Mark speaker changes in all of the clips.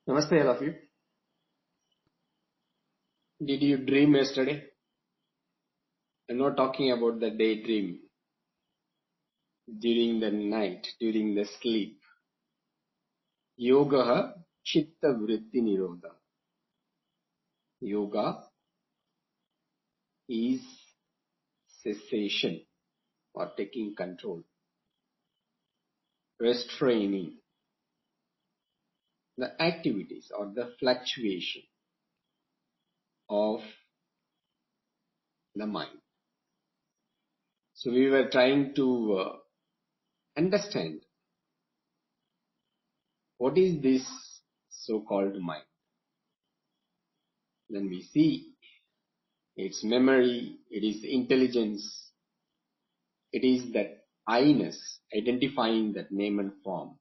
Speaker 1: Namaste, all of you. Did you dream yesterday? I'm not talking about the daydream during the night, during the sleep. Yoga Chitta Vritti Nirodha. Yoga is cessation or taking control, restraining the activities or the fluctuation of the mind. So we were trying to understand what is this so-called mind. Then we see its memory, it is intelligence, it is that I-ness, identifying that name and form,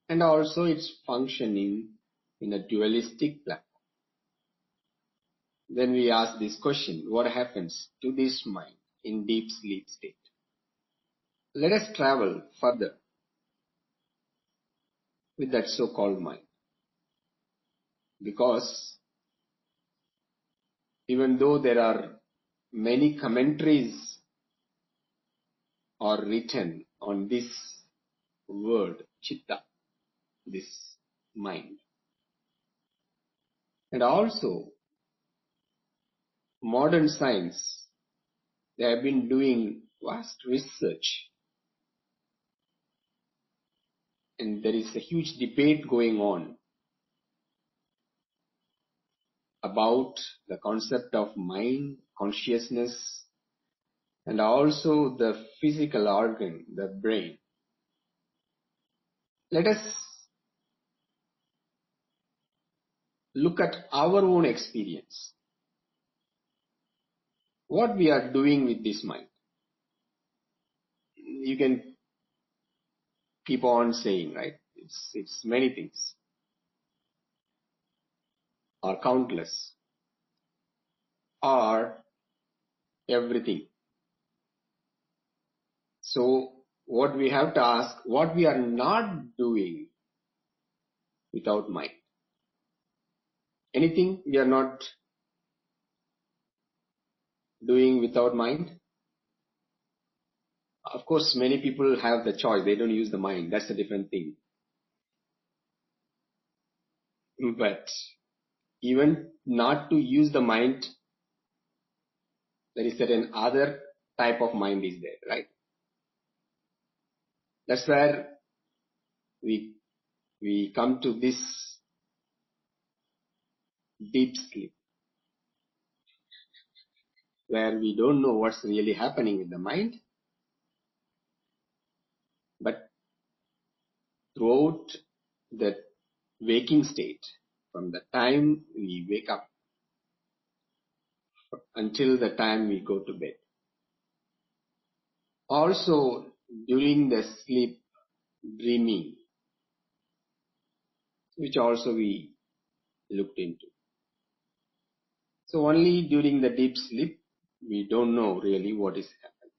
Speaker 1: and also its functioning in a dualistic platform. Then we ask this question, what happens to this mind in deep sleep state? Let us travel further with that so-called mind. Because even though there are many commentaries are written on this word, chitta, this mind, and also modern science, they have been doing vast research, and there is a huge debate going on about the concept of mind, consciousness, and also the physical organ, the brain. Let us look at our own experience. What we are doing with this mind. You can keep on saying, right? It's many things, or countless, or everything. So what we have to ask, what we are not doing without mind. Anything we are not doing without mind? Of course, many people have the choice. They don't use the mind. That's a different thing. But even not to use the mind, there is certain other type of mind is there, right? That's where we come to this deep sleep, where we don't know what's really happening with the mind, but throughout the waking state, from the time we wake up until the time we go to bed. Also during the sleep dreaming, which also we looked into. So only during the deep sleep, we don't know really what is happening.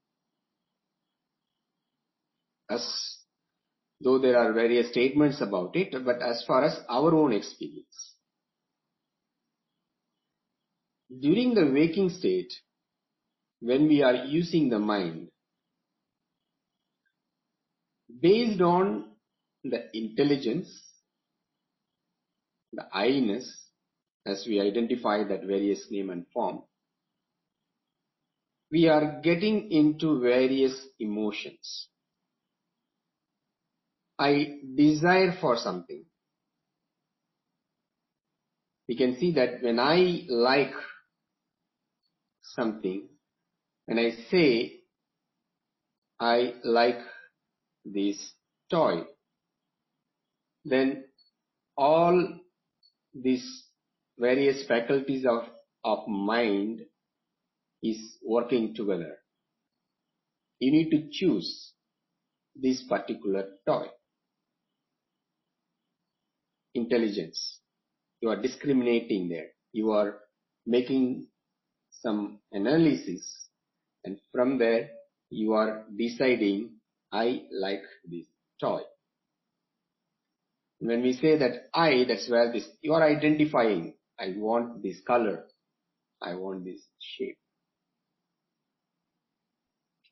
Speaker 1: As though there are various statements about it, but as far as our own experience. During the waking state, when we are using the mind, based on the intelligence, the I-ness, as we identify that various name and form, we are getting into various emotions. I desire for something. We can see that when I like something, when I say I like this toy, then all these various faculties of mind is working together. You need to choose this particular toy. Intelligence. You are discriminating there. You are making some analysis, and from there you are deciding, I like this toy. When we say that I, that's where this, you are identifying. I want this color. I want this shape.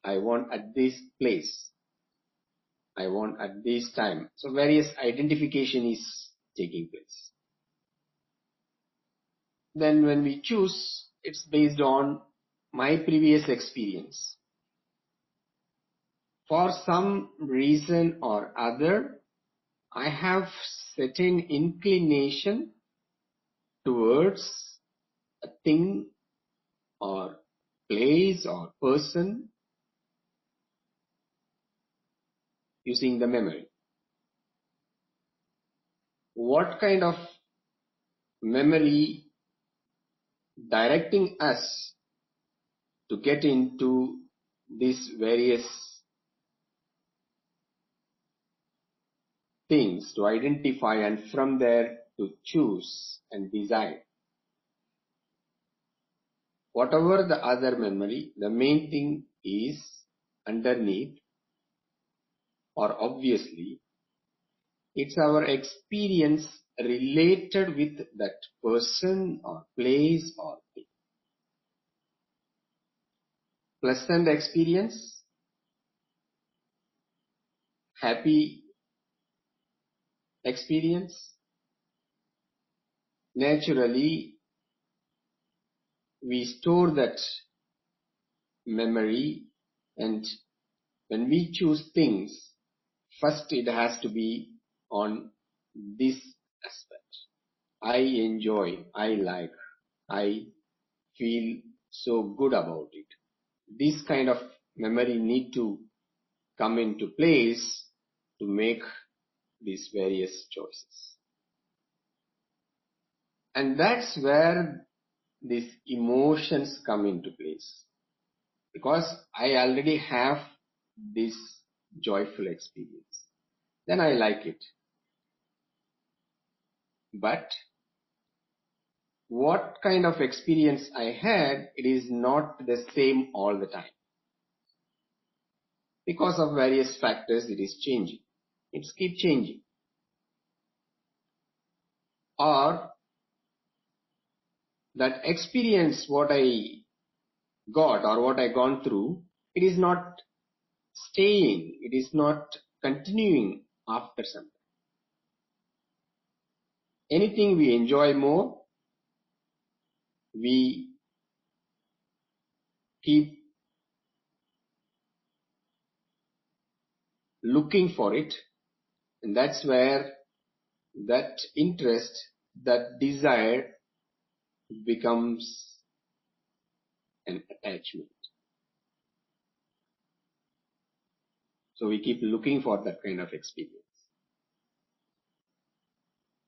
Speaker 1: I want at this place. I want at this time. So various identification is taking place. Then when we choose, it's based on my previous experience. For some reason or other, I have certain inclination towards a thing or place or person using the memory. What kind of memory directing us to get into these various things, to identify and from there to choose and decide. Whatever the other memory, the main thing is underneath or obviously it's our experience related with that person or place or thing. Pleasant experience, happy experience, naturally we store that memory, and when we choose things, first it has to be on this aspect. I enjoy, I like, I feel so good about it. This kind of memory need to come into place to make these various choices. And that's where these emotions come into place. Because I already have this joyful experience. Then I like it. But what kind of experience I had, it is not the same all the time. Because of various factors, it is changing. It keeps changing. Or that experience, what I got or what I gone through, it is not staying. It is not continuing after some time. Anything we enjoy more, we keep looking for it, and that's where that interest, that desire becomes an attachment. So we keep looking for that kind of experience.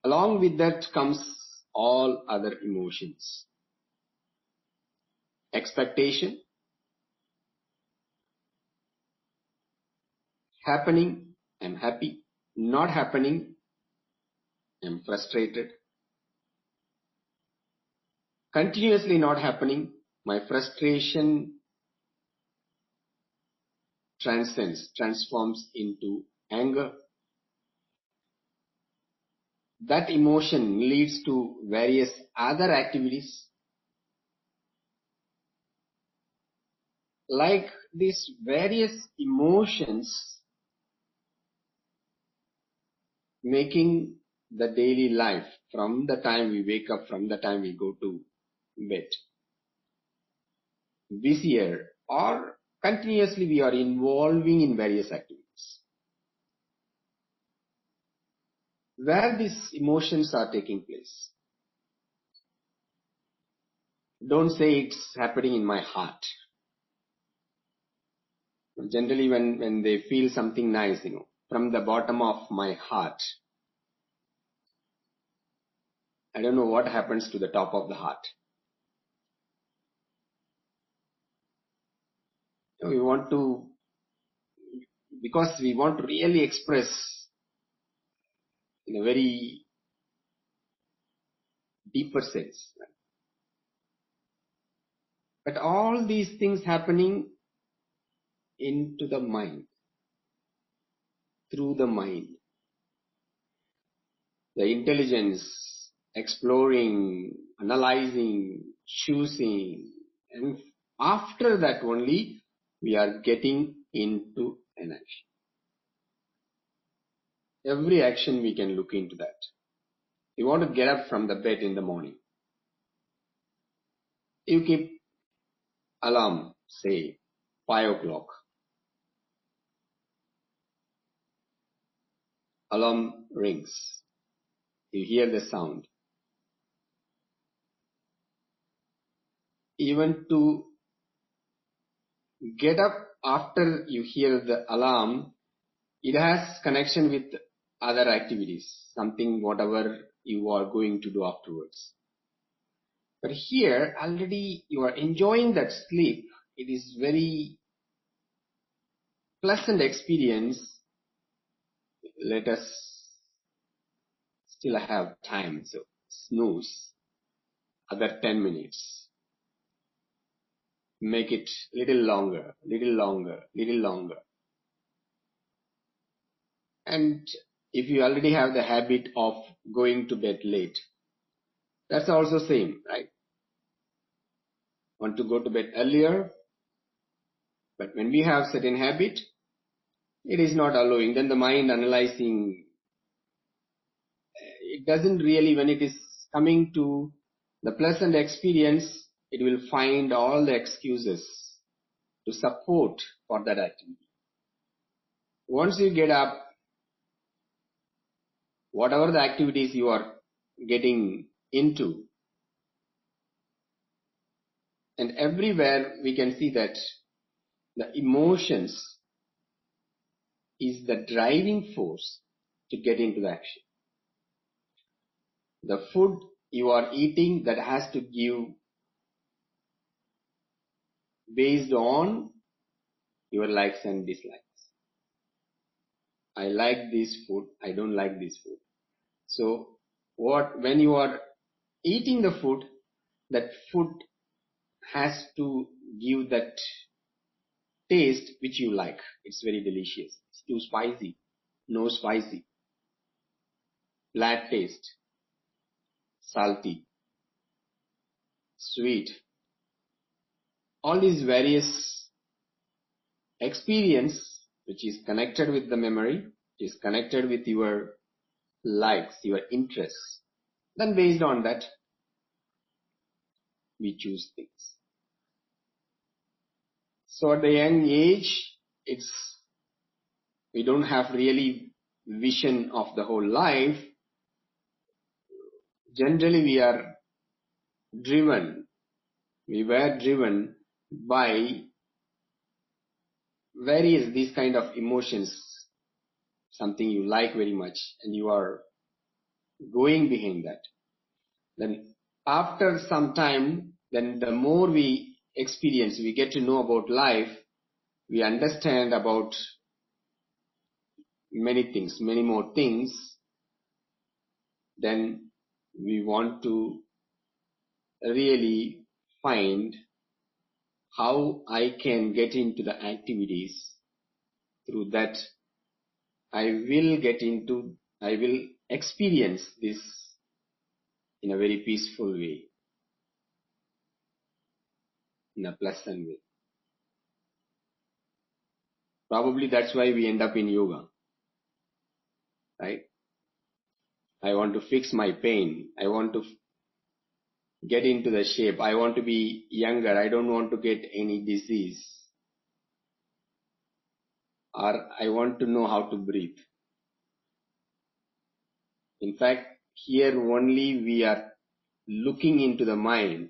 Speaker 1: Along with that comes all other emotions. Expectation, happening, I'm happy. Not happening, I'm frustrated. Continuously not happening, my frustration transforms into anger. That emotion leads to various other activities. Like these various emotions making the daily life from the time we wake up, from the time we go to bed, busier, or continuously we are involving in various activities. Where these emotions are taking place. Don't say it's happening in my heart. Generally when they feel something nice, from the bottom of my heart, I don't know what happens to the top of the heart. We want to, because we want to really express in a very deeper sense. But all these things happening into the mind, through the mind. the intelligence, exploring, analyzing, choosing, and after that only we are getting into an action. Every action we can look into that. You want to get up from the bed in the morning. You keep alarm, say 5 o'clock. Alarm rings. You hear the sound. Even to get up after you hear the alarm, it has connection with other activities, something whatever you are going to do afterwards. But here already you are enjoying that sleep. It is very pleasant experience. Let us still have time, so snooze other 10 minutes. Make it little longer, little longer, little longer. And if you already have the habit of going to bed late, that's also same, right? Want to go to bed earlier, but when we have certain habit, it is not allowing. Then the mind analyzing, it doesn't really, when it is coming to the pleasant experience, it will find all the excuses to support for that activity. Once you get up, whatever the activities you are getting into, and everywhere we can see that the emotions is the driving force to get into the action. The food you are eating, that has to give based on your likes and dislikes. I like this food, I don't like this food. So when you are eating the food, that food has to give that taste which you like. It's very delicious. It's too spicy, no spicy. Bad taste, salty, sweet. All these various experience which is connected with the memory, is connected with your likes, your interests. Then based on that, we choose things. So at the young age, we don't have really vision of the whole life. Generally we were driven by various these kind of emotions, something you like very much, and you are going behind that. Then after some time, then the more we experience, we get to know about life, we understand about many things, many more things, then we want to really find how I can get into the activities. Through that, I will experience this in a very peaceful way, in a pleasant way. Probably that's why we end up in yoga, right? I want to fix my pain. I want to get into the shape. I want to be younger. I don't want to get any disease. Or I want to know how to breathe. In fact, here only we are looking into the mind.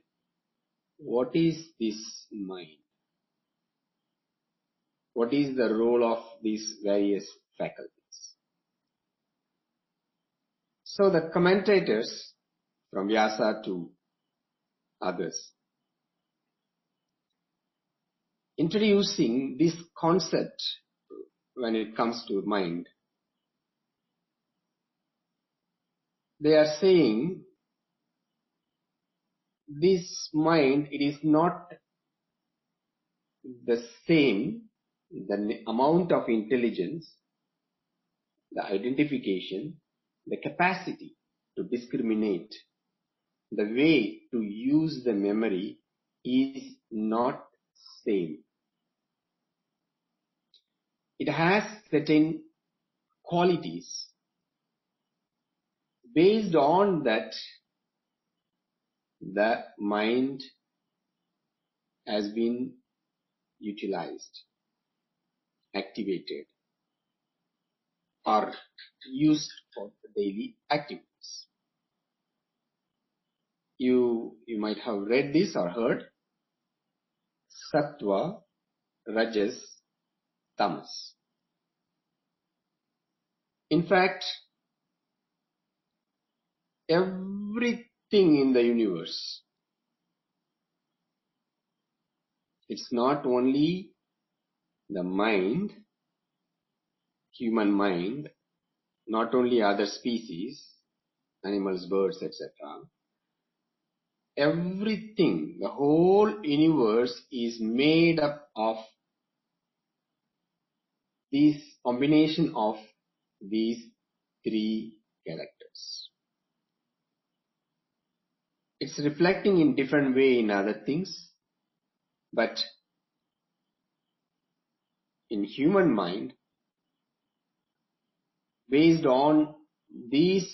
Speaker 1: What is this mind? What is the role of these various faculties? So the commentators, from Vyasa to others, introducing this concept when it comes to mind, they are saying this mind, it is not the same, the amount of intelligence, the identification the capacity to discriminate, the way to use the memory is not same. It has certain qualities. Based on that, the mind has been utilized, activated, or used for daily activities. You might have read this or heard Sattva, Rajas, Tamas. In fact, everything in the universe, it's not only the mind, human mind, not only other species, animals, birds, etc. Everything, the whole universe is made up of this combination of these three characters. It's reflecting in different way in other things, but in human mind, based on these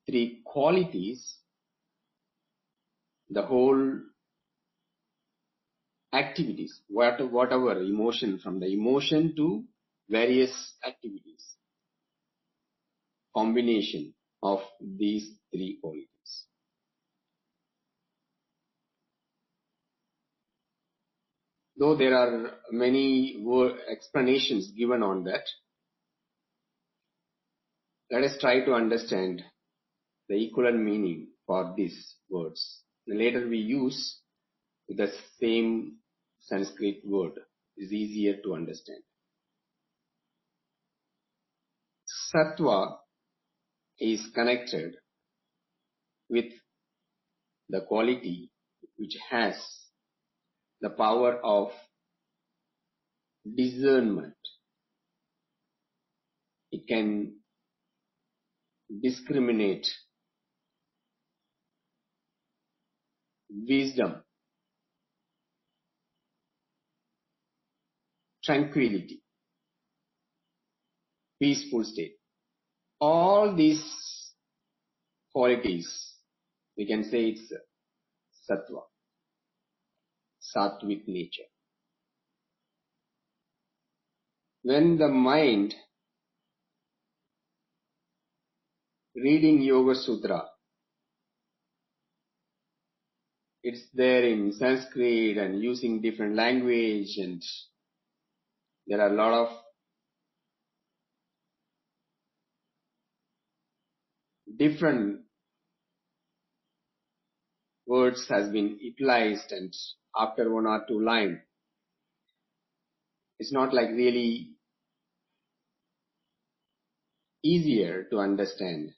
Speaker 1: three qualities, the whole activities, whatever emotion, from the emotion to various activities, combination of these three qualities. Though there are many explanations given on that, let us try to understand the equivalent meaning for these words. Later we use the same Sanskrit word. Is easier to understand. Sattva is connected with the quality which has the power of discernment. It can discriminate, wisdom, tranquility, peaceful state. All these qualities, we can say it's sattva, sattvic nature. When the mind reading Yoga Sutra, it's there in Sanskrit and using different language, and there are a lot of different words has been utilized, and after one or two lines, it's not like really easier to understand.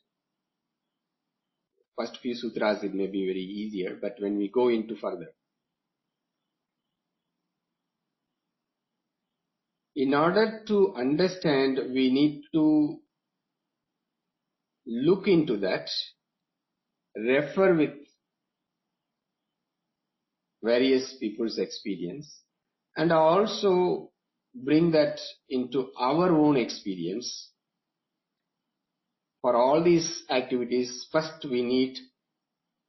Speaker 1: First few sutras it may be very easier, but when we go into further, in order to understand, we need to look into that, refer with various people's experience, and also bring that into our own experience. For all these activities, first we need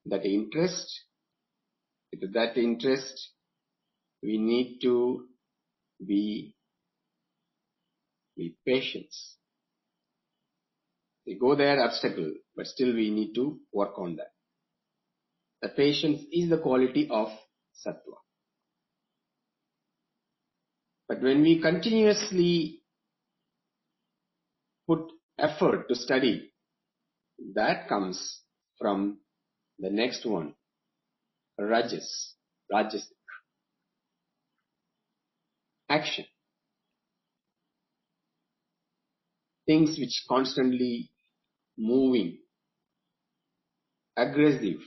Speaker 1: that interest. With that interest, we need to be with patience. We go there obstacle, but still we need to work on that. The patience is the quality of sattva. But when we continuously put effort to study, that comes from the next one, rajas, rajasic, action. Things which constantly moving, aggressive,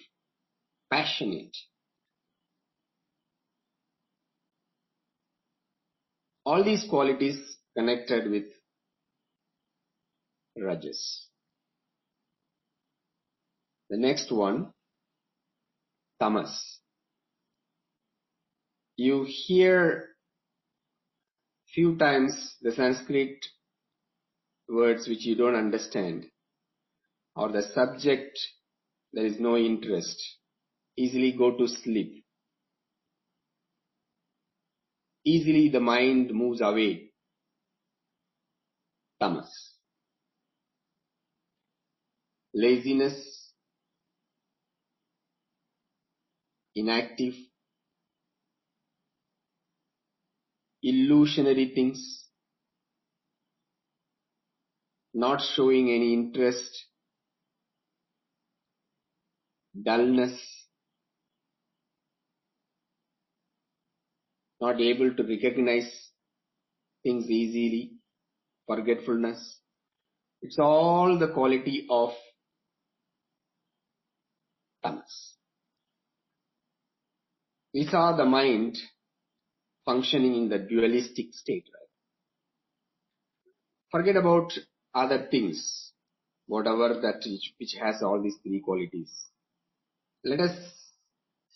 Speaker 1: passionate. All these qualities connected with rajas. The next one, Tamas. You hear few times the Sanskrit words which you don't understand, or the subject there is no interest, easily go to sleep. Easily the mind moves away. Tamas. Laziness, inactive, illusionary things, not showing any interest, dullness, not able to recognize things easily, forgetfulness. It's all the quality of Tamas. We saw the mind functioning in the dualistic state, right? Forget about other things, whatever that which has all these three qualities. Let us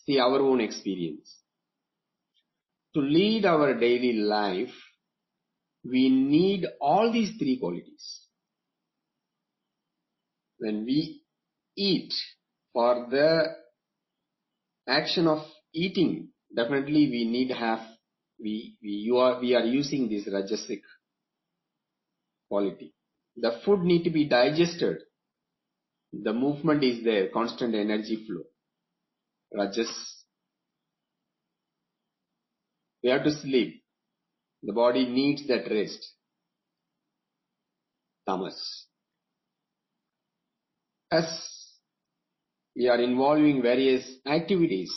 Speaker 1: see our own experience. To lead our daily life, we need all these three qualities. When we eat, for the action of eating, definitely we need have, we are using this rajasic quality. The food need to be digested. The movement is there, constant energy flow. Rajas. We have to sleep. The body needs that rest. Tamas. As we are involving various activities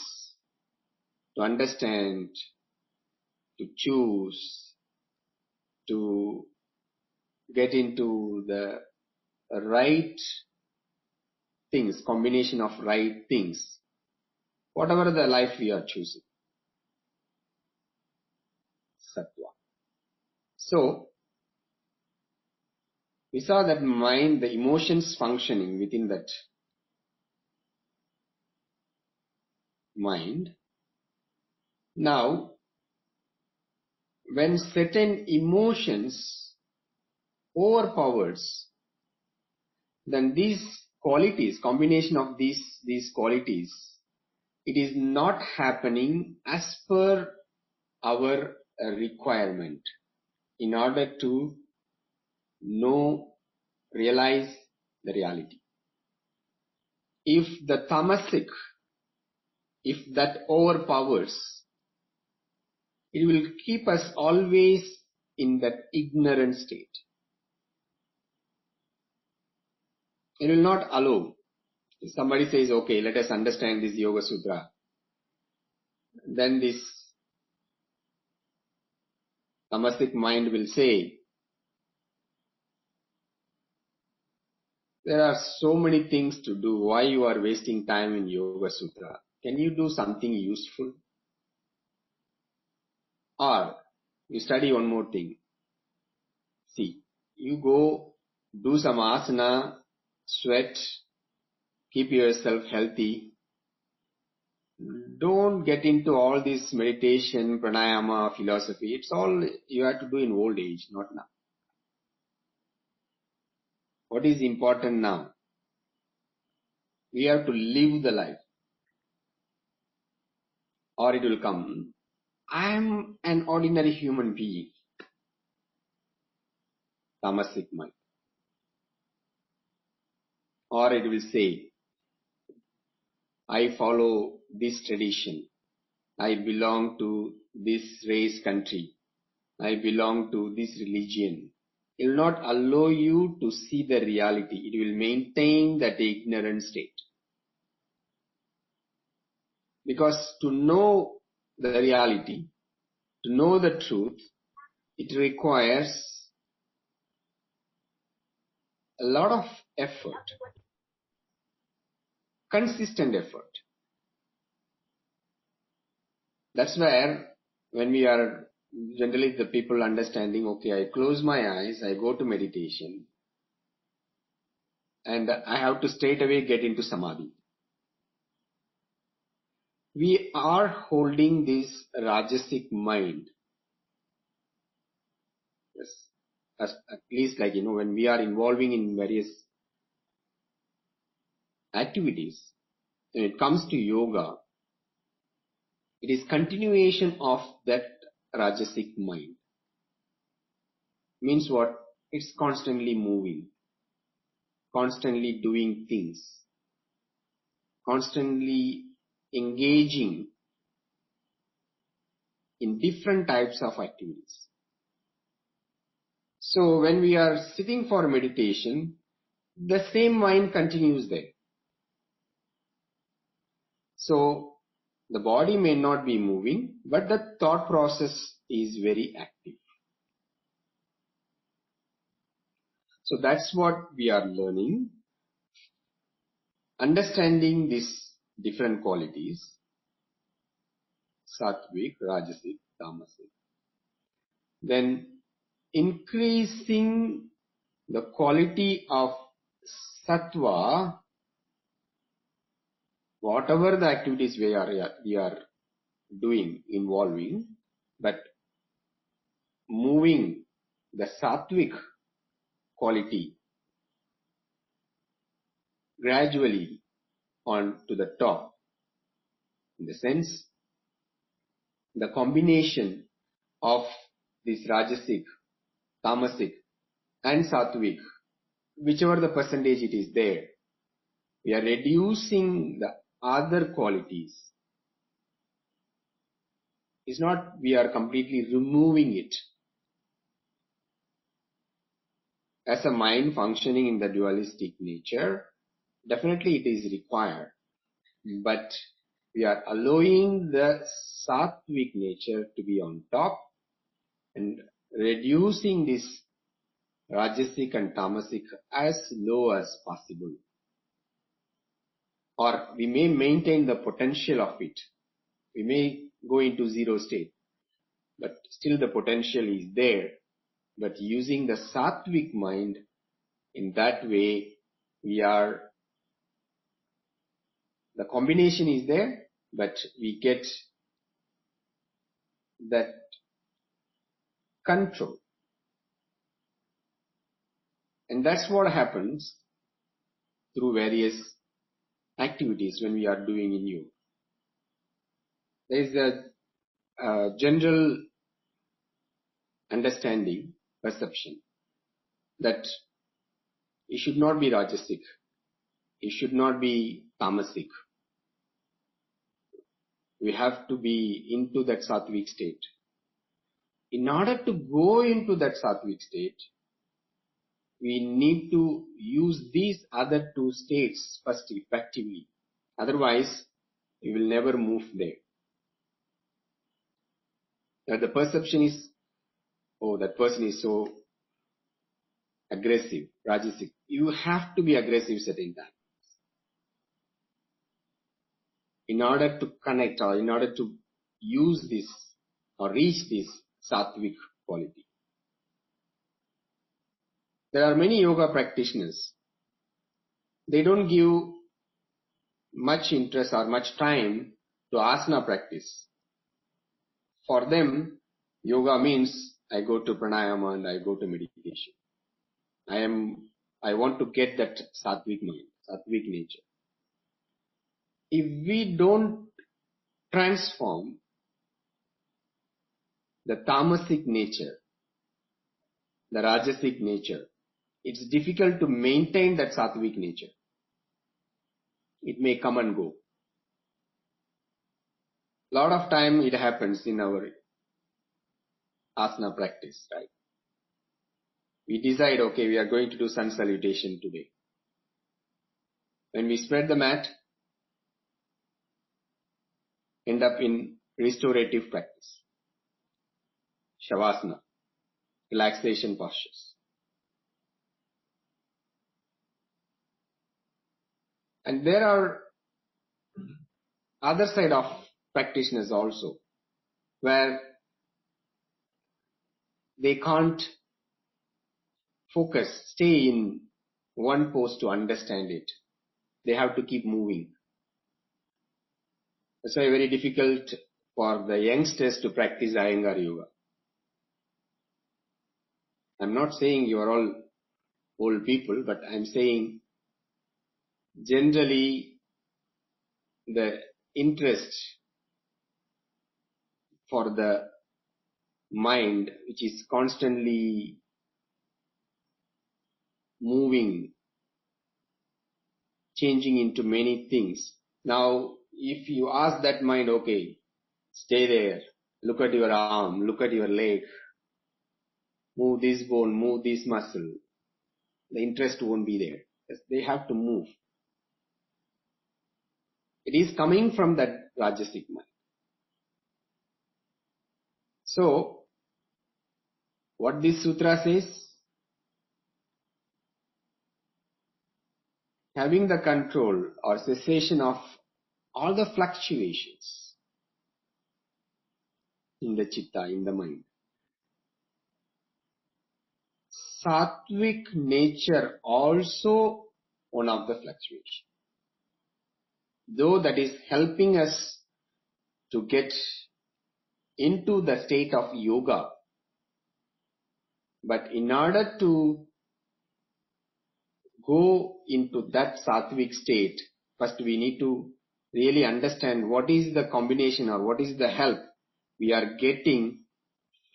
Speaker 1: to understand, to choose, to get into the right things, combination of right things, whatever the life we are choosing. Sattva. So, we saw that mind, the emotions functioning within that mind. Now, when certain emotions overpowers, then these qualities, combination of these qualities, it is not happening as per our requirement in order to know, realize the reality. If the tamasic, if that overpowers, it will keep us always in that ignorant state. It will not allow. If somebody says, okay, let us understand this Yoga Sutra, then this tamasic mind will say, there are so many things to do. Why you are wasting time in Yoga Sutra? Can you do something useful? Or you study one more thing. See, you go do some asana, sweat, keep yourself healthy. Don't get into all this meditation, pranayama, philosophy. It's all you have to do in old age, not now. What is important now? We have to live the life. Or it will come, I am an ordinary human being. Tamasic mind. Or it will say, I follow this tradition. I belong to this race country. I belong to this religion. It will not allow you to see the reality. It will maintain that ignorant state. Because to know the reality, to know the truth, it requires a lot of effort, consistent effort. That's where when we are generally the people understanding, okay, I close my eyes, I go to meditation. and I have to straight away get into samadhi. We are holding this rajasic mind. Yes. At least like, when we are involving in various activities, when it comes to yoga, it is continuation of that rajasic mind. Means what? It's constantly moving, constantly doing things, constantly engaging in different types of activities. So when we are sitting for meditation, the same mind continues there. So the body may not be moving, but the thought process is very active. So that's what we are learning. Understanding these different qualities, sattvic, rajasic, tamasic. Then increasing the quality of sattva, whatever the activities we are doing, involving, but moving the sattvic quality gradually on to the top. In the sense, the combination of this rajasic, tamasic and sattvic, whichever the percentage it is there, we are reducing the other qualities. It's not we are completely removing it. As a mind functioning in the dualistic nature, definitely it is required. But we are allowing the sattvic nature to be on top and reducing this rajasic and tamasic as low as possible. Or we may maintain the potential of it. We may go into zero state, but still the potential is there. But using the sattvic mind, in that way, the combination is there, but we get that control. And that's what happens through various activities when we are doing in yoga. There is a general understanding, perception, that it should not be rajasic, it should not be tamasic. We have to be into that sattvic state. In order to go into that sattvic state, we need to use these other two states first effectively. Otherwise, we will never move there. Now the perception is, oh, that person is so aggressive, rajasic. You have to be aggressive certain time. In order to connect or in order to use this or reach this sattvic quality. There are many yoga practitioners. They don't give much interest or much time to asana practice. For them, yoga means I go to pranayama and I go to meditation. I want to get that sattvic mind, sattvic nature. If we don't transform the tamasic nature, the rajasic nature, it's difficult to maintain that sattvic nature. It may come and go. Lot of time it happens in our asana practice, right? We decide, okay, we are going to do sun salutation today. When we spread the mat, end up in restorative practice, shavasana, relaxation postures. And there are other side of practitioners also, where they can't focus, stay in one pose to understand it. They have to keep moving. That's why very difficult for the youngsters to practice Iyengar yoga. I'm not saying you are all old people, but I'm saying generally the interest for the mind, which is constantly moving, changing into many things. Now, if you ask that mind, okay, stay there, look at your arm, look at your leg, move this bone, move this muscle, the interest won't be there. They have to move. It is coming from that Rajasic mind. So, what this sutra says, having the control or cessation of all the fluctuations in the chitta, in the mind. Sattvic nature also one of the fluctuations. Though that is helping us to get into the state of yoga, but in order to go into that sattvic state, first we need to really understand what is the combination or what is the help we are getting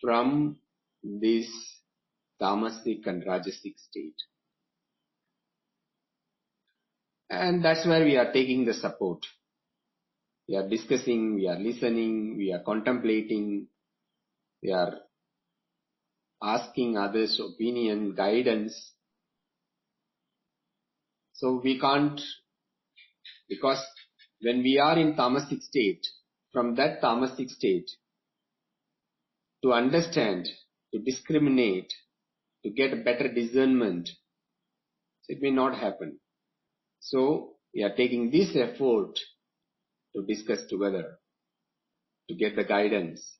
Speaker 1: from this tamasic and rajasic state. And that's where we are taking the support. We are discussing, we are listening, we are contemplating, we are asking others' opinion, guidance. So we can't, because when we are in tamasic state, from that tamasic state, to understand, to discriminate, to get better discernment, it may not happen. So we are taking this effort to discuss together, to get the guidance.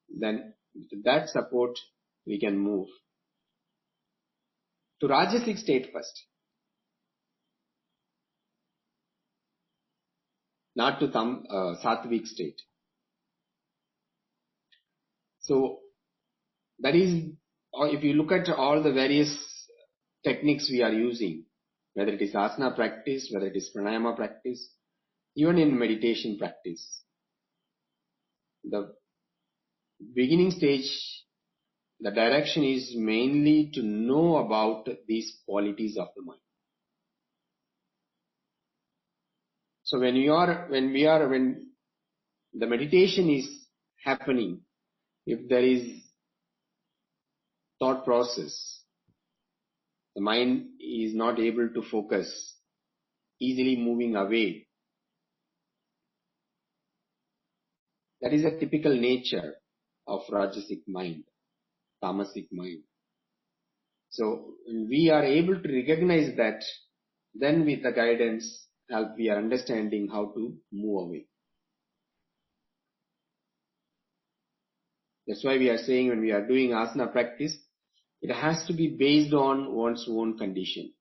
Speaker 1: Then with that support, we can move to Rajasic state first, not to Sattvic state. So that is, if you look at all the various techniques we are using, whether it is asana practice, whether it is pranayama practice, even in meditation practice, the beginning stage, the direction is mainly to know about these qualities of the mind. So when the meditation is happening, if there is thought process, the mind is not able to focus, easily moving away. That is a typical nature of Rajasic mind, Tamasic mind. So when we are able to recognize that, then with the guidance, help we are understanding how to move away. That's why we are saying when we are doing asana practice, it has to be based on one's own condition.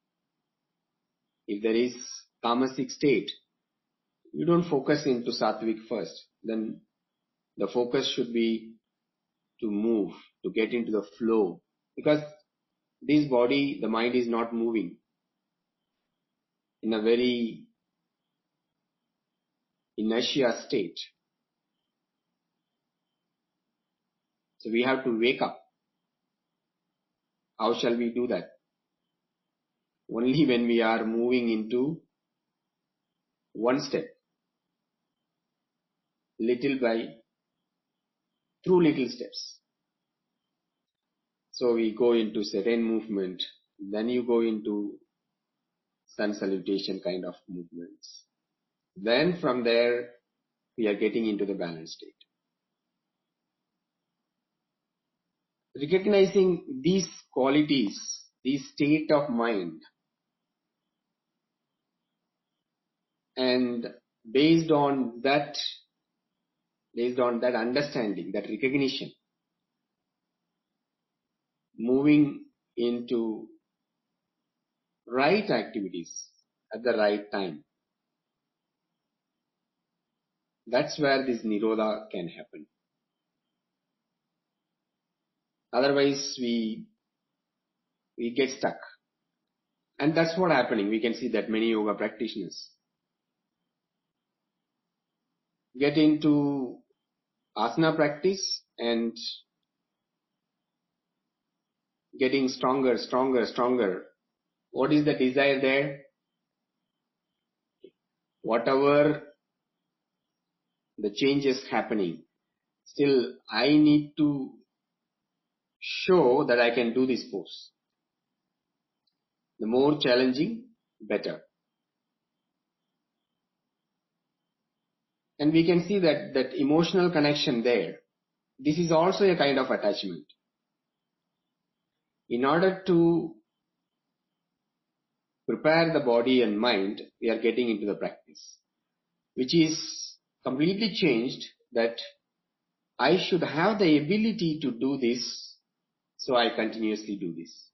Speaker 1: If there is tamasic state, you don't focus into sattvic first. Then the focus should be to move, to get into the flow. Because this body, the mind is not moving in a very inertia state. So we have to wake up. How shall we do that? Only when we are moving into one step, through little steps. So we go into serene movement, then you go into sun salutation kind of movements. Then from there, we are getting into the balanced state. Recognizing these qualities, this state of mind, and based on that understanding, that recognition, moving into right activities at the right time. That's where this Nirodha can happen. Otherwise, we get stuck. And that's what happening. We can see that many yoga practitioners get into asana practice and getting stronger, stronger, stronger. What is the desire there? Whatever the changes happening, still I need to show that I can do this pose. The more challenging, better. And we can see that emotional connection there. This is also a kind of attachment. In order to prepare the body and mind, we are getting into the practice, which is completely changed, that I should have the ability to do this, so I continuously do this.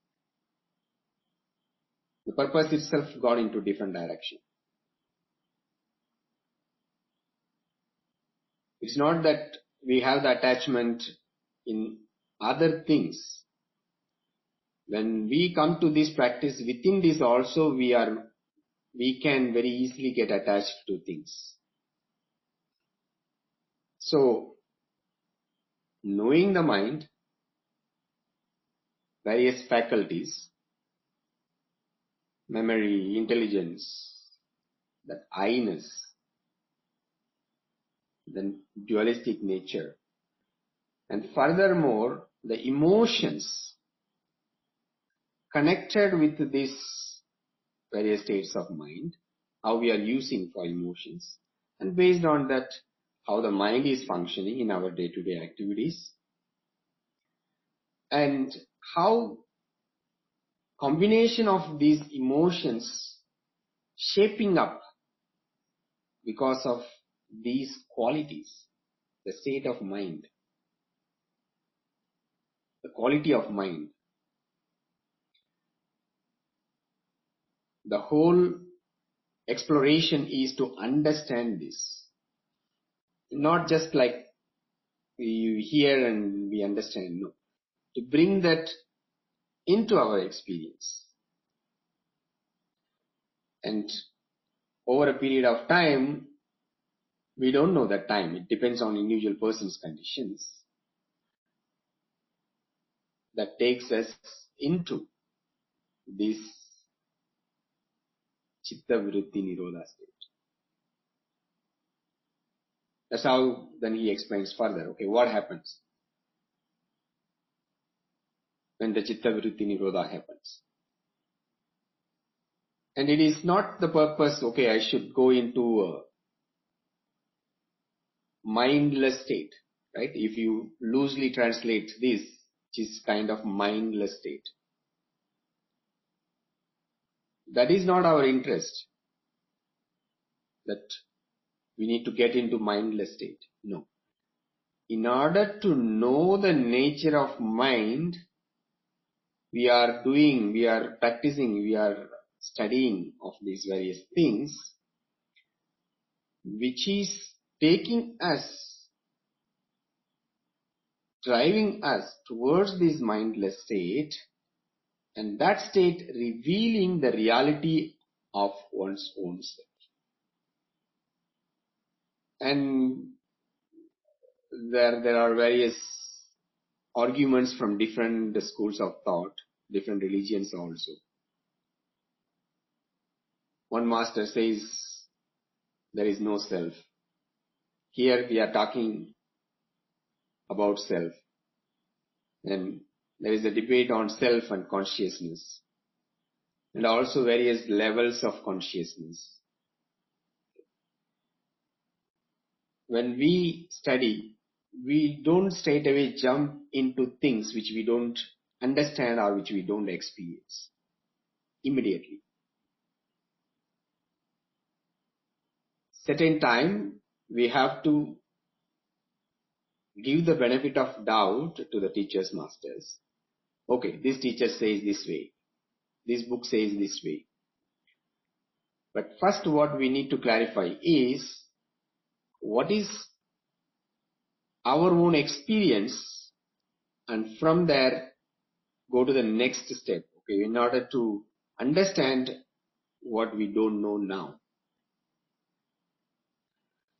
Speaker 1: The purpose itself got into different direction. It's not that we have the attachment in other things. When we come to this practice, within this also we can very easily get attached to things. So, knowing the mind, various faculties, memory, intelligence, that I-ness, then dualistic nature, and furthermore the emotions connected with these various states of mind, how we are using for emotions, and based on that, how the mind is functioning in our day-to-day activities, and how combination of these emotions shaping up because of these qualities, the state of mind, the quality of mind. The whole exploration is to understand this. Not just like we hear and we understand, no. To bring that into our experience. And over a period of time, we don't know that time. It depends on individual person's conditions. That takes us into this Chitta Vritti Nirodha state. That's how then he explains further. Okay, what happens when the Chitta Vritti Nirodha happens? And it is not the purpose, okay, I should go into a mindless state, right? If you loosely translate this, which is kind of mindless state. That is not our interest, that we need to get into mindless state. No. In order to know the nature of mind, we are practicing, we are studying of these various things, which is taking us, driving us towards this mindless state, and that state revealing the reality of one's own self. And there are various arguments from different schools of thought, different religions also. One master says there is no self. Here we are talking about self. And there is a debate on self and consciousness, and also various levels of consciousness. When we study, we don't straight away jump into things which we don't understand or which we don't experience immediately. Certain time we have to give the benefit of doubt to the teachers, masters. Okay, this teacher says this way. This book says this way. But first what we need to clarify is what is our own experience, and from there go to the next step, okay, in order to understand what we don't know now.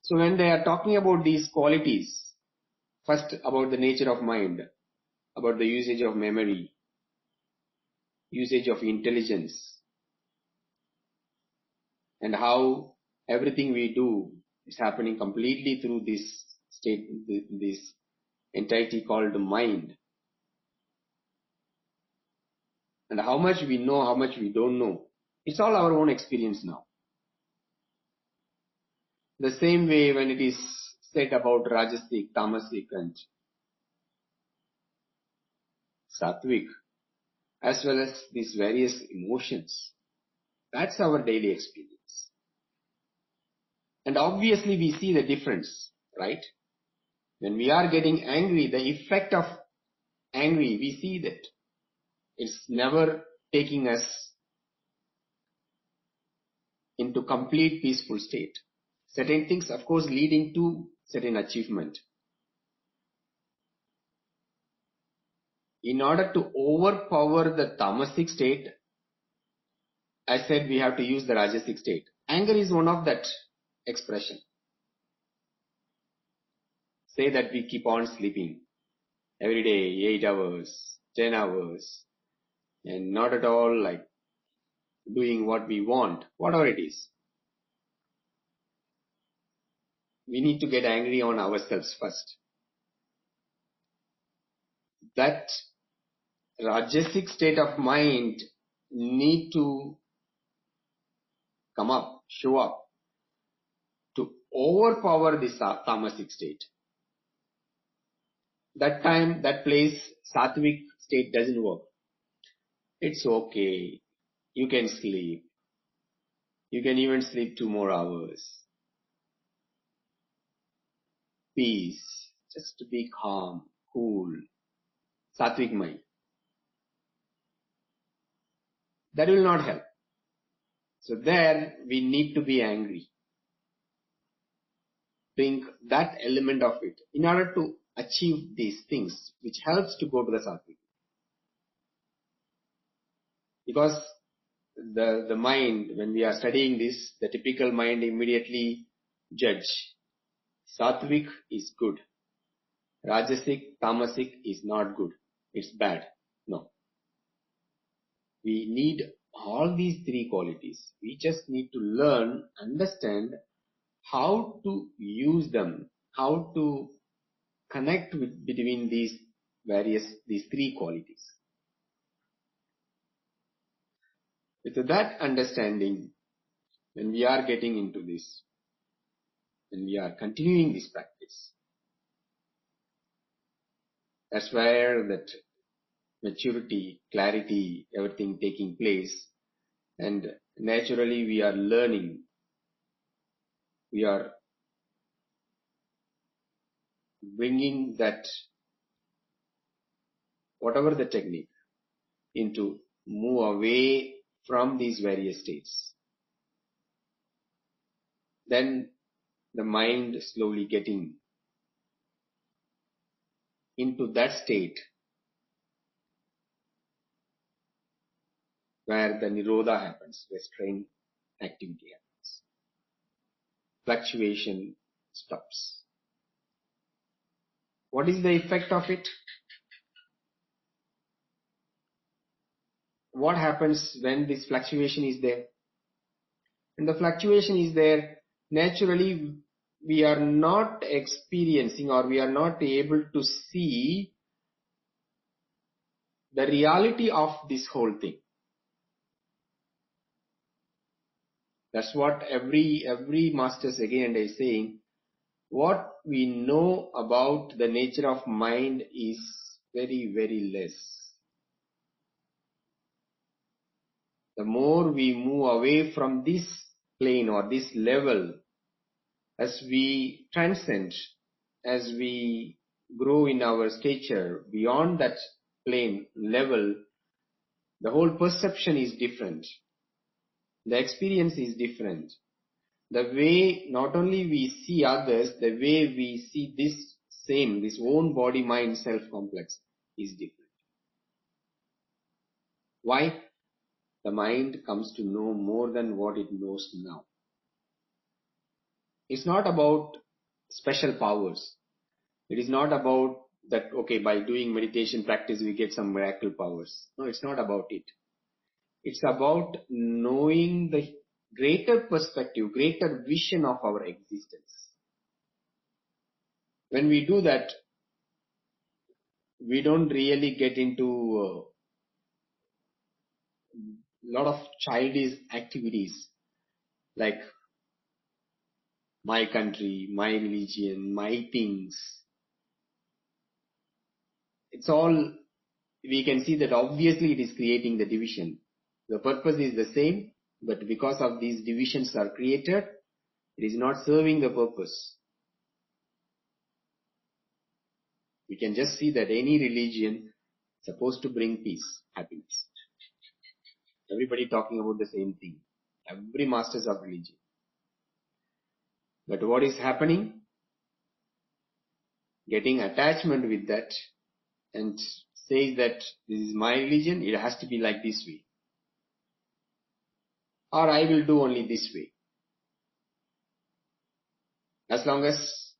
Speaker 1: So when they are talking about these qualities, first about the nature of mind, about the usage of memory, usage of intelligence, and how everything we do is happening completely through this state, this entity called mind. And how much we know, how much we don't know, it's all our own experience now. The same way when it is said about Rajasic, Tamasic and Sattvic, as well as these various emotions, that's our daily experience. And obviously we see the difference, right? When we are getting angry, the effect of angry, we see that it's never taking us into complete peaceful state. Certain things, of course, leading to certain achievement. In order to overpower the tamasic state, I said we have to use the rajasic state. Anger is one of that expression. Say that we keep on sleeping every day, 8 hours, 10 hours, and not at all like doing what we want, whatever it is. We need to get angry on ourselves first. That rajasic state of mind need to come up, show up to overpower this tamasic state. That time, that place, sattvic state doesn't work. It's okay. You can sleep. You can even sleep 2 more hours. Peace. Just to be calm, cool. Sattvic mind. That will not help. So there, we need to be angry. Bring that element of it in order to achieve these things, which helps to go to the sattvic. Because the mind, when we are studying this, the typical mind immediately judge. Sattvic is good. Rajasic, Tamasic is not good. It's bad. No. We need all these 3 qualities. We just need to learn, understand how to use them, how to connect between these 3 qualities. With that understanding, when we are getting into this, when we are continuing this practice, that's where that maturity, clarity, everything taking place, and naturally we are learning. We are bringing that, whatever the technique, into move away from these various states. Then the mind slowly getting into that state where the Nirodha happens, restraint activity happens. Fluctuation stops. What is the effect of it? What happens when this fluctuation is there? When the fluctuation is there, naturally we are not experiencing, or we are not able to see the reality of this whole thing. That's what every masters again is saying. What we know about the nature of mind is very, very less. The more we move away from this plane or this level, as we transcend, as we grow in our stature beyond that plane level, the whole perception is different. The experience is different. The way not only we see others, the way we see this own body-mind self-complex is different. Why? The mind comes to know more than what it knows now. It's not about special powers. It is not about that, okay, by doing meditation practice we get some miracle powers. No, it's not about it. It's about knowing the greater perspective, greater vision of our existence. When we do that, we don't really get into a lot of childish activities like my country, my religion, my things. It's all, we can see that obviously it is creating the division. The purpose is the same, but because of these divisions are created, it is not serving the purpose. We can just see that any religion is supposed to bring peace, happiness. Everybody talking about the same thing. Every masters of religion. But what is happening? Getting attachment with that and says that this is my religion, it has to be like this way. Or I will do only this way. As long as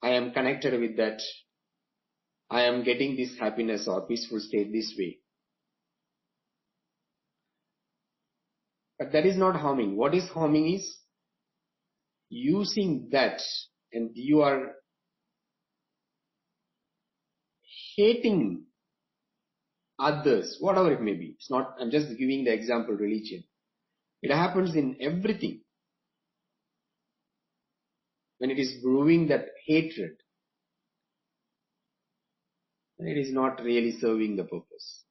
Speaker 1: I am connected with that, I am getting this happiness or peaceful state this way. But that is not harming. What is harming is using that and you are hating others, whatever it may be. It's not, I'm just giving the example religion. It happens in everything. When it is brewing that hatred, it is not really serving the purpose.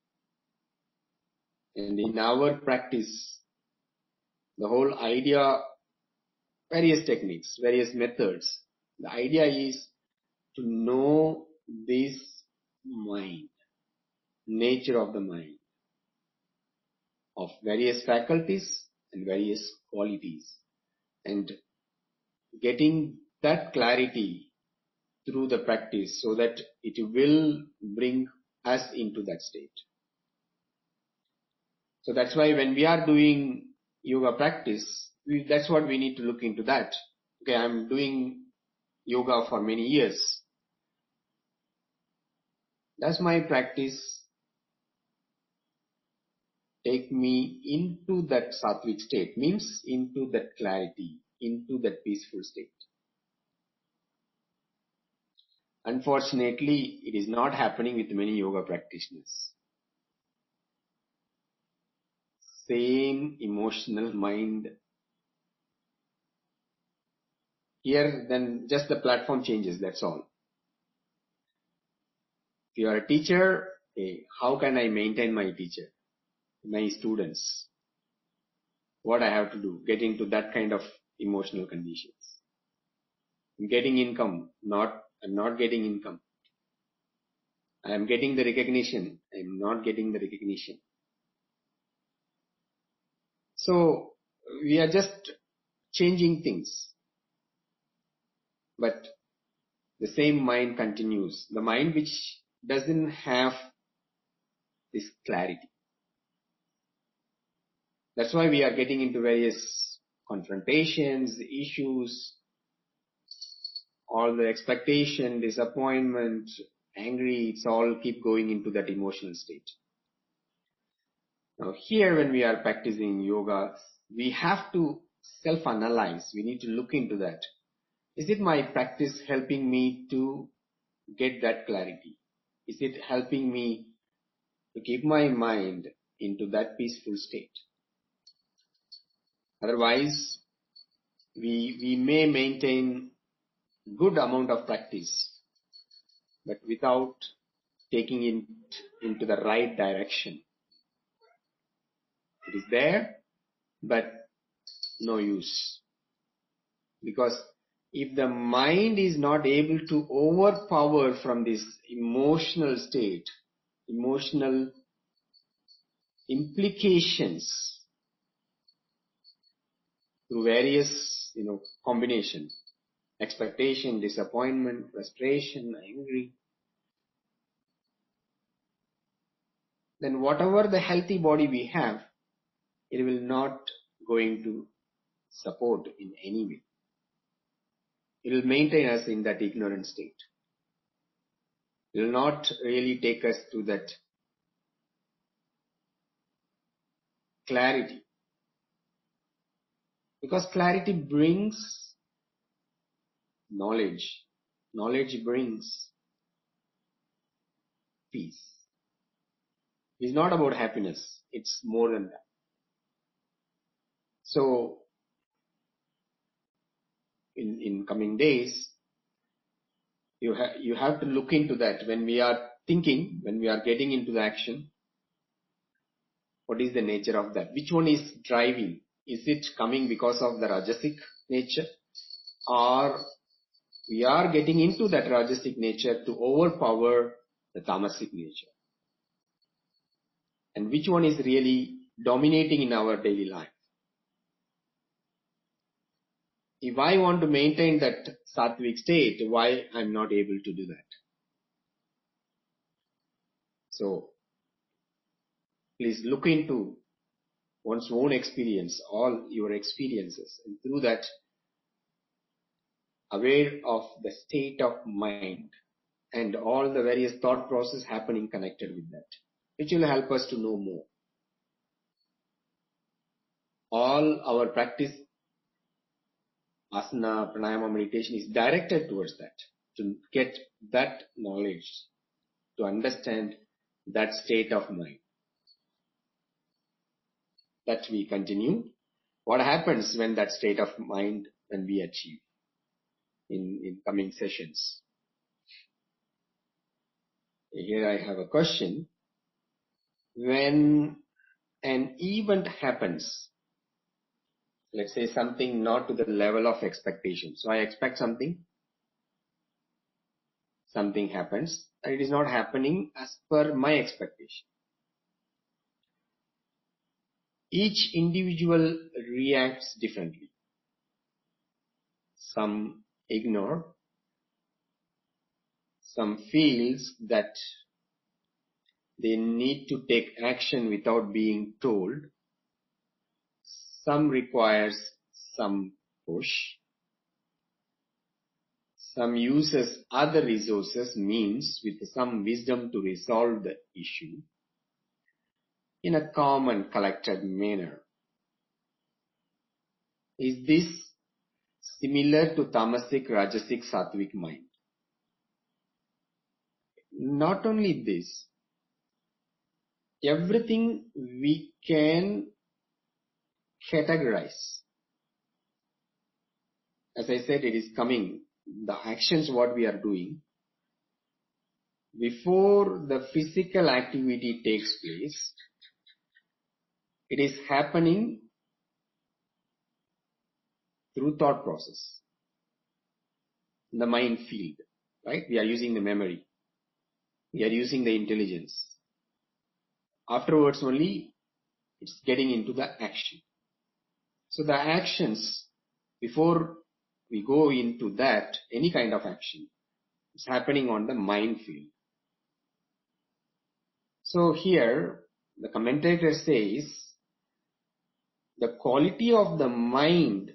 Speaker 1: And in our practice, the whole idea, various techniques, various methods, the idea is to know this mind, nature of the mind, of various faculties and various qualities, and getting that clarity through the practice so that it will bring us into that state. So that's why when we are doing yoga practice, that's what we need to look into that. Okay, I'm doing yoga for many years. Does my practice take me into that sattvic state? Means into that clarity, into that peaceful state. Unfortunately, it is not happening with many yoga practitioners. Same emotional mind. Here, then just the platform changes, that's all. If you are a teacher, how can I maintain my teacher, my students? What I have to do? Get into that kind of emotional conditions. Getting income, I'm not getting income. I am getting the recognition, I am not getting the recognition. So, we are just changing things. But the same mind continues. The mind which doesn't have this clarity. That's why we are getting into various confrontations, issues, all the expectation, disappointment, angry, it's all keep going into that emotional state. Now here when we are practicing yoga, we have to self-analyze. We need to look into that. Is it my practice helping me to get that clarity? Is it helping me to keep my mind into that peaceful state? Otherwise, we may maintain good amount of practice, but without taking it into the right direction. It is there, but no use. Because if the mind is not able to overpower from this emotional state, emotional implications through various, combinations. Expectation, disappointment, frustration, angry. Then whatever the healthy body we have, it will not going to support in any way. It will maintain us in that ignorant state. It will not really take us to that clarity. Because clarity brings knowledge. Knowledge brings peace. It's not about happiness. It's more than that. So, in coming days, you have to look into that. When we are thinking, when we are getting into the action, what is the nature of that? Which one is driving? Is it coming because of the Rajasic nature? Or we are getting into that Rajasic nature to overpower the Tamasic nature? And which one is really dominating in our daily life? If I want to maintain that Sattvic state, why I'm not able to do that? So, please look into one's own experience, all your experiences, and through that, aware of the state of mind and all the various thought process happening connected with that, which will help us to know more. All our practice, asana, pranayama, meditation is directed towards that, to get that knowledge, to understand that state of mind. That we continue. What happens when that state of mind when we achieve in coming sessions? Here I have a question. When an event happens, let's say something not to the level of expectation. So I expect something happens, and it is not happening as per my expectation. Each individual reacts differently. Some ignore, some feels that they need to take action without being told. Some requires some push. Some uses other resources, means with some wisdom to resolve the issue in a calm and collected manner. Is this similar to Tamasic, Rajasic, Sattvic mind? Not only this, everything we can categorize. As I said, it is coming, the actions what we are doing, before the physical activity takes place, it is happening through thought process, the mind field, right? We are using the memory. We are using the intelligence. Afterwards only, it's getting into the action. So the actions, before we go into that, any kind of action, it's happening on the mind field. So here, the commentator says, the quality of the mind,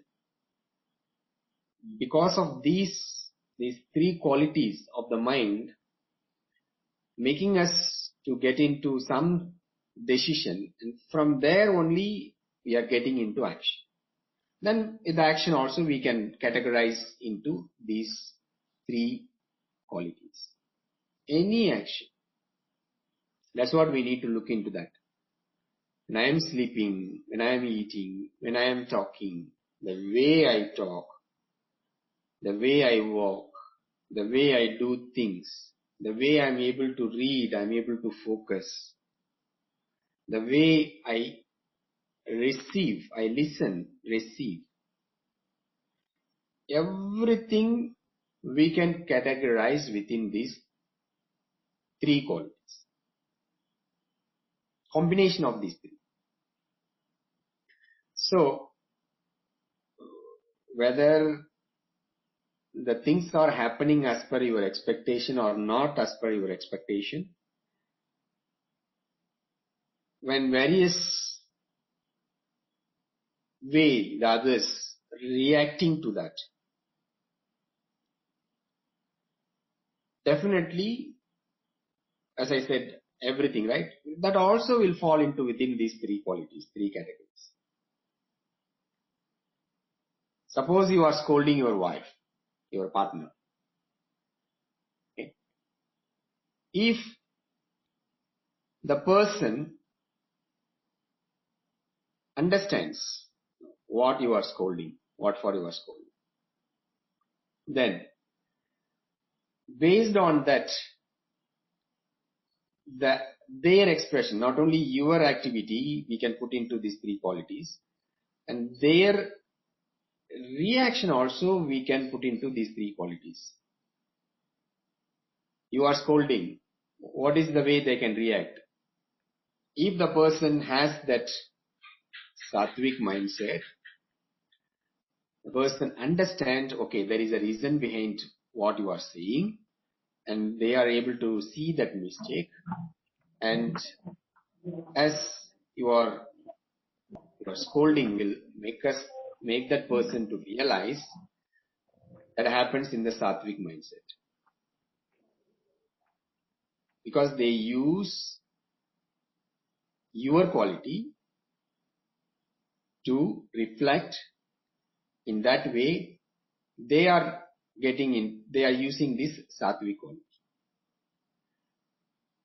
Speaker 1: because of these three qualities of the mind, making us to get into some decision, and from there only we are getting into action. Then in the action also we can categorize into these three qualities. Any action. That's what we need to look into that. When I am sleeping, when I am eating, when I am talking, the way I talk, the way I walk, the way I do things, the way I am able to read, I am able to focus, the way I receive, I listen, receive. Everything we can categorize within these three qualities. combination of these three. So, whether the things are happening as per your expectation or not as per your expectation, when various way the others reacting to that, definitely, as I said, everything, right? That also will fall into within these three qualities, three categories. Suppose you are scolding your wife, your partner. Okay. If the person understands what you are scolding, what for you are scolding, then based on that, their expression, not only your activity, we can put into these three qualities, and their reaction also we can put into these three qualities. You are scolding. What is the way they can react? If the person has that sattvic mindset, the person understands, okay, there is a reason behind what you are saying, and they are able to see that mistake. And as your scolding will make that person to realize, that happens in the sattvic mindset. Because they use your quality to reflect in that way, they are using this sattvic quality.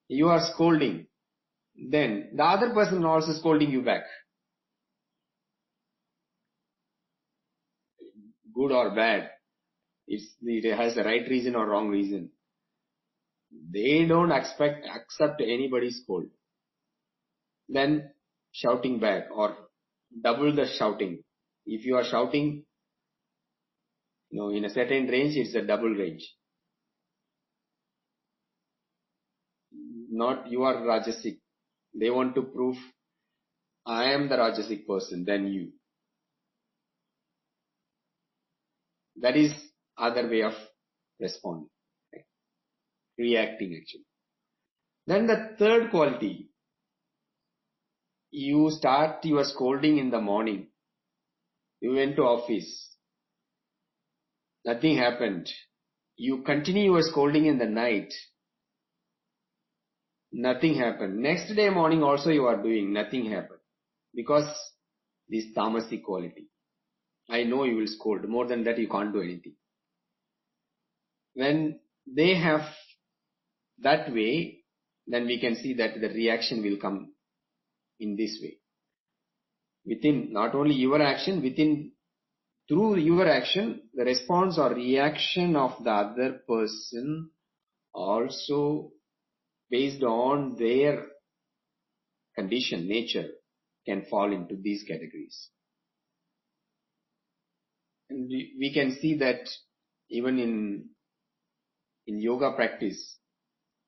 Speaker 1: You are scolding, then the other person also scolding you back. Good or bad, it has the right reason or wrong reason. They don't accept anybody's scold. Then shouting back or double the shouting. If you are shouting, in a certain range, it's a double range. Not you are Rajasic. They want to prove I am the Rajasic person than you. That is other way of responding, right? Reacting actually. Then the third quality, you start your scolding in the morning. You went to office. Nothing happened. You continue your scolding in the night. Nothing happened. Next day morning also you are doing, nothing happened. Because this tamasic quality. I know you will scold. More than that you can't do anything. When they have that way, then we can see that the reaction will come in this way. Within not only your action, through your action, the response or reaction of the other person also based on their condition, nature, can fall into these categories. And we can see that even in yoga practice,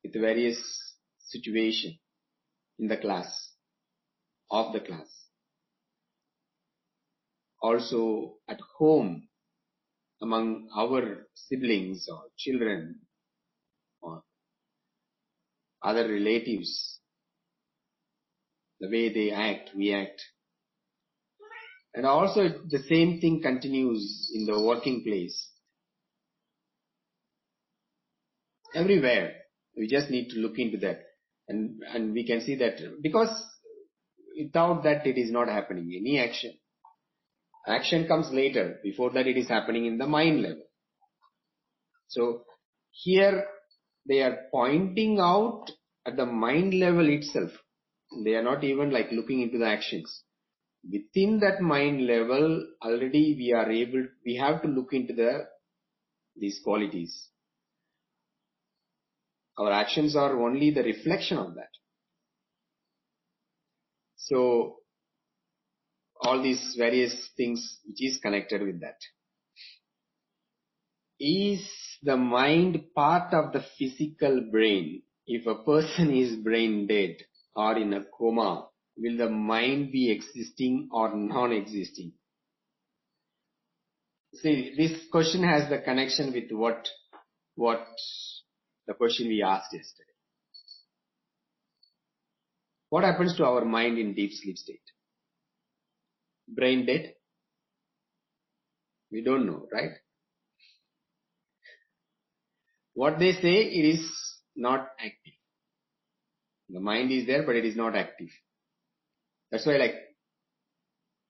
Speaker 1: with various situations in the class, of the class. Also at home, among our siblings or children or other relatives, the way they act, we act. And also the same thing continues in the working place. Everywhere. We just need to look into that. And we can see that because without that it is not happening. Any action. Action comes later. Before that it is happening in the mind level. So here they are pointing out at the mind level itself. They are not even like looking into the actions. Within that mind level, already we have to look into these qualities. Our actions are only the reflection of that. So all these various things which is connected with that. Is the mind part of the physical brain? If a person is brain dead or in a coma, will the mind be existing or non-existing? See, this question has the connection with what the question we asked yesterday. What happens to our mind in deep sleep state? Brain dead? We don't know, right? What they say, it is not active. The mind is there, but it is not active. That's why, like,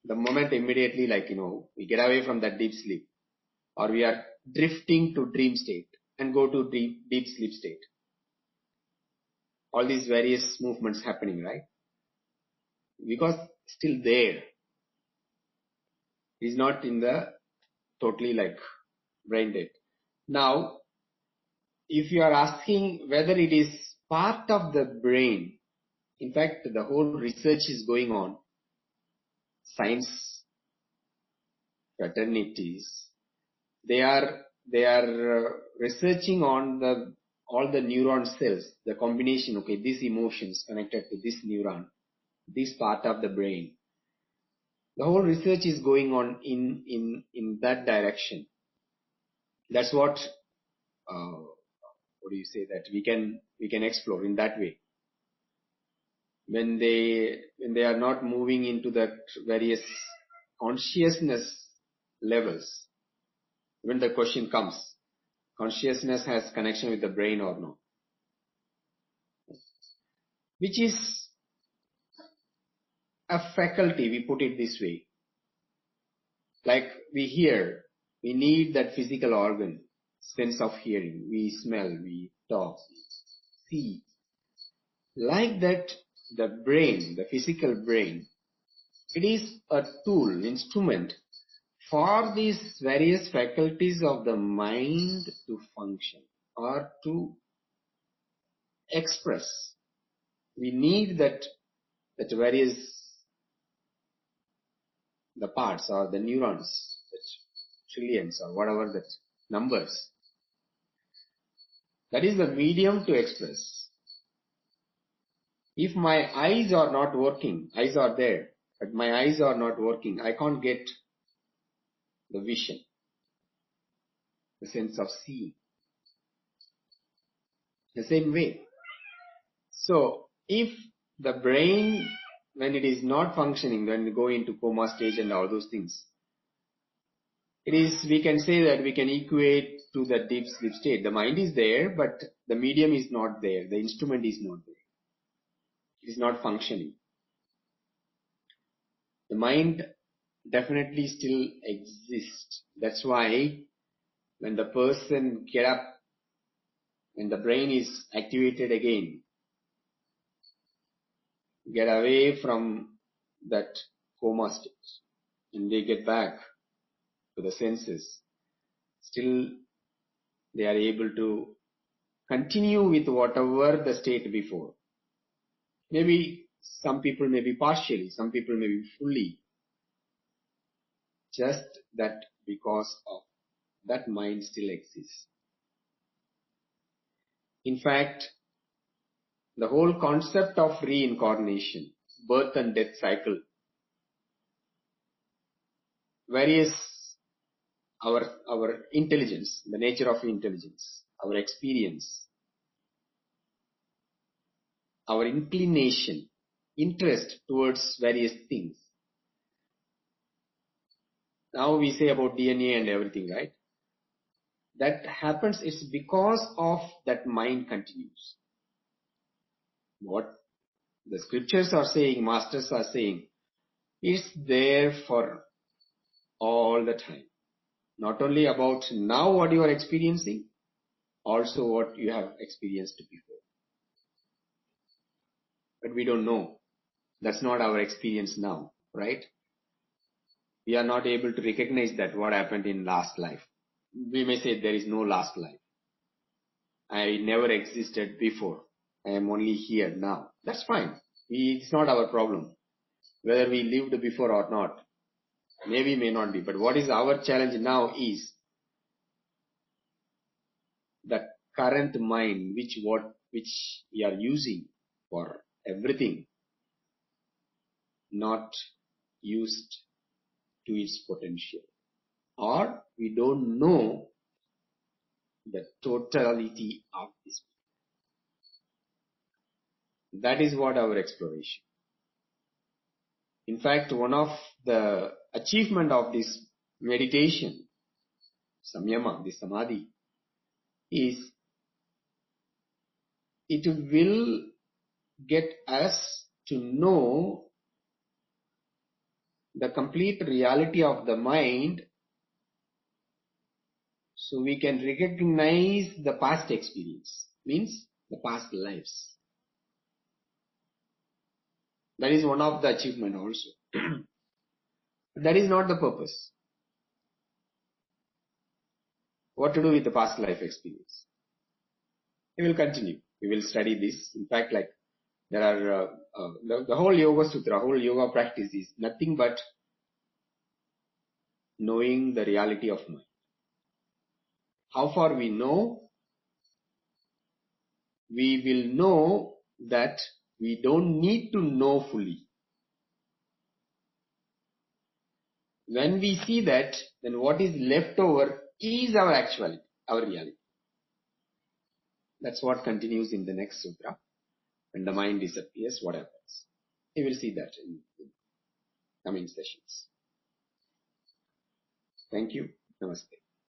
Speaker 1: the moment immediately, like, we get away from that deep sleep, or we are drifting to dream state and go to deep sleep state. All these various movements happening, right? Because still there. It is not in the totally like brain dead. Now, if you are asking whether it is part of the brain, in fact, the whole research is going on. Science fraternities, they are researching on all the neuron cells, the combination. Okay, these emotions connected to this neuron, this part of the brain. The whole research is going on in that direction. That's what do you say, that we can explore in that way. When they are not moving into the various consciousness levels, when the question comes, consciousness has connection with the brain or no? Which is a faculty, we put it this way. Like we hear, we need that physical organ, sense of hearing. We smell, we talk, we see. Like that, the brain, the physical brain, it is a tool, instrument for these various faculties of the mind to function or to express. We need that various, the parts or the neurons, the trillions or whatever that numbers. That is the medium to express. If my eyes are not working, eyes are there, but my eyes are not working, I can't get the vision, the sense of seeing. The same way. So, if the brain, when it is not functioning, when we go into coma stage and all those things, we can say that we can equate to the deep sleep state. The mind is there, but the medium is not there. The instrument is not there. It is not functioning. The mind definitely still exists. That's why when the person get up, when the brain is activated again, get away from that coma state and they get back to the senses, still they are able to continue with whatever the state before. Maybe some people may be partially, some people may be fully. Just that because of that mind still exists. In fact, the whole concept of reincarnation, birth and death cycle, various our intelligence, the nature of intelligence, our experience, our inclination, interest towards various things. Now we say about DNA and everything, right? That happens, it's because of that mind continues. What the scriptures are saying, masters are saying, it's there for all the time. Not only about now what you are experiencing, also what you have experienced before. But we don't know. That's not our experience now, right? We are not able to recognize that what happened in last life. We may say there is no last life. I never existed before. I am only here now. That's fine. It's not our problem. Whether we lived before or not. Maybe, may not be. But what is our challenge now is the current mind which we are using for everything not used to its potential, or we don't know the totality of this. That is what our exploration. In fact, one of the achievement of this meditation, samyama, this samadhi, is it will get us to know the complete reality of the mind, so we can recognize the past experience, means the past lives. That is one of the achievement also. That is not the purpose. What to do with the past life experience? We will continue. We will study this. In fact, like there are the whole Yoga Sutra, whole yoga practice is nothing but knowing the reality of mind. How far we know, we will know that we don't need to know fully. When we see that, then what is left over is our actuality, our reality. That's what continues in the next sutra. When the mind disappears, what happens? You will see that in coming sessions. Thank you. Namaste.